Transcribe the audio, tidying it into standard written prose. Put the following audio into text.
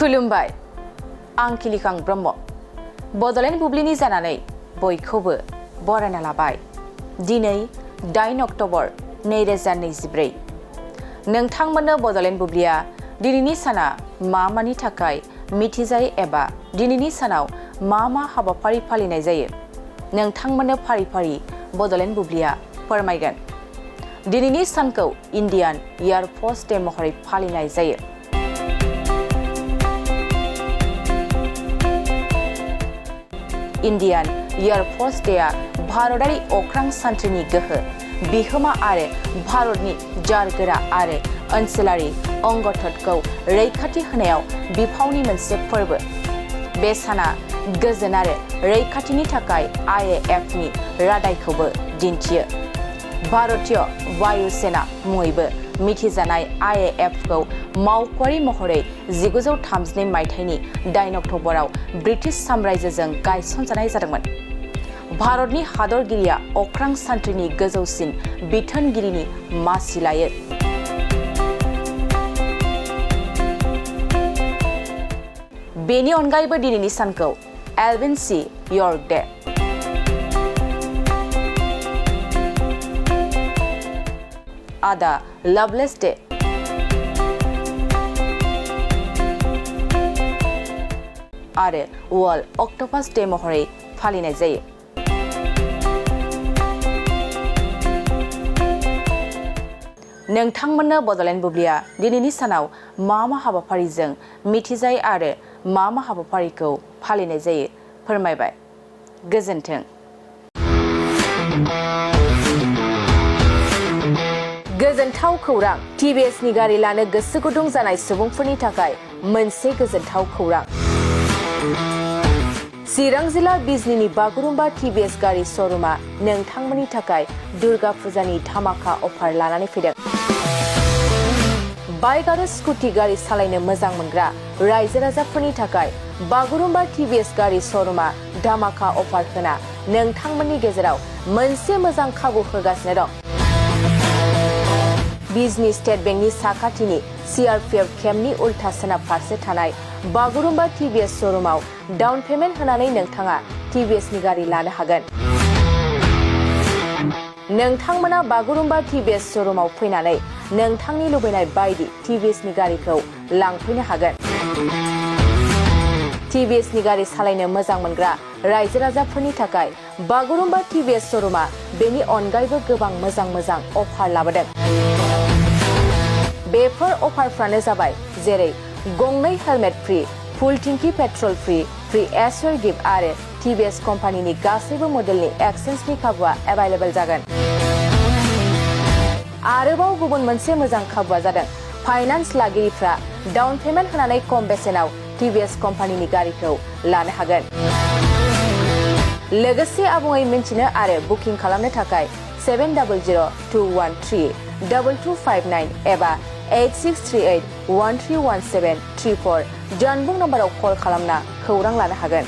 खुलुमबाय आं खिलिखां ब्रह्म बड'लेण्ड बुब्लिनि जानानै बयखौबो बरायना लाबाय। दिनै 8 अक्ट'बर 2024 नोंथांमोननो बड'लेण्ड बुब्लिया दिनैनि साना मानि थाखाय मिथिजायो एबा दिनैनि सानाव मा हाबाफारि फालिनाय जायो नोंथांमोननो फारि फारि बड'लेण्ड बुब्लिया फोरमायगोन। दिनैनि सानखौ इन्डियान एयार फोर्स डे महरै फालिनाय जायो। इन्डियान एयार फोर्स डेआ भारतारि अख्रां सान्थ्रिनि गोहो बिहोमा आरो भारतनि जारगोरा आरो ओनसोलारि अंगथतखौ रैखाथि होनायाव बिफावनि मोनसे फोरबो। बे साना गोजोन आरो रैखाथिनि थाखाय IAF नि रादायखौबो दिन्थियो। भारतीय वायु सेना मुङैबो मिथिजानाय IAF खौ मावख'आरि महरै 1932 मायथाइनि 8 अक्ट'बराव ब्रिटिश साम्रायजोजों गायसनजानाय जादोंमोन। भारतनि हादरगिरिया अख्रां सान्थ्रिनि गोजौसिन बिथोनगिरिनि मासि लायो। बेनि अनगायैबो दिनैनि सानखौ एल्विन सी यर्क डे, आदा लवलेस डे, आरो वर्ल्ड अक्ट'पास डे महरै फालिनाय जायो। नोंथांमोननो बड'लेण्ड बुब्लिया दिनैनि सानाव मा हाबाफारिजों मिथिजायो आरो मा हाबाफारिखौ फालिनाय जायो फोरमायबाय। गोजोन्थों। गोजोनथाव खौरां। TVS नि गारि लानो गोसो गुदुं जानाय सुबुंफोरनि थाखाय मोनसे गोजोनथाव खौरां। चिरां जिल्ला बिजनीनि बागुरुम्बा TVS गारि श'रुमा नोंथांमोननि थाखाय दुर्गा फुजानि धामाका अफार लानानै फैदों। बाइक आरो स्कुटि गारि सालायनो मोजां मोनग्रा रायजो राजाफोरनि थाखाय बागुरुम्बा TVS गारि श'रुमा धामाका अफार होना नोंथांमोननि गेजेराव मोनसे मोजां खाबु होगासिनो दं। बिजनी स्टेट बेंकनि साखाथिनि CRPF केम्पनि उल्था सोनाब फारसे थानाय बागुरुम्बा TVS श'रुमाव डाउन पेमेन्ट होनानै नोंथाङा TVS नि गारि लानो हागोन। नोंथांमोना बागुरुम्बा TVS श'रुमाव फैनानै नोंथांनि लुबैनाय बायदि TVS नि गारिखौ लांफैनो हागोन। TVS नि गारि सालायनो मोजां मोनग्रा रायजो राजाफोरनि थाखाय बागुरुम्बा TVS श'रुमा बेनि अनगायैबो गोबां मोजां अफार लाबोदों। बेफोर अफारफ्रानो जाबाय जेरै गंनै हेलमेट फ्रि, फुल टिंकि पेट्रल फ्रि एयार गिफ्ट आरो TVS कम्पानिनि गासैबो मडेलनि एक्सचेन्जनि खाबुआ एभेलेबल जागोन। आरोबाव गुबुन मोनसे मोजां खाबुआ जादों फाइनान्स लागिरिफ्रा डाउन पेमेन्ट होनानै खम बेसेनाव TVS कम्पानिनि गारिखौ लानो हागोन। लोगोसे आबुङै मिन्थिनो आरो बुकिं खालामनो थाखाय 7002132259 एबा 8638131734 जानबुं नम्बराव कल खालामना खौरां लानो हागोन।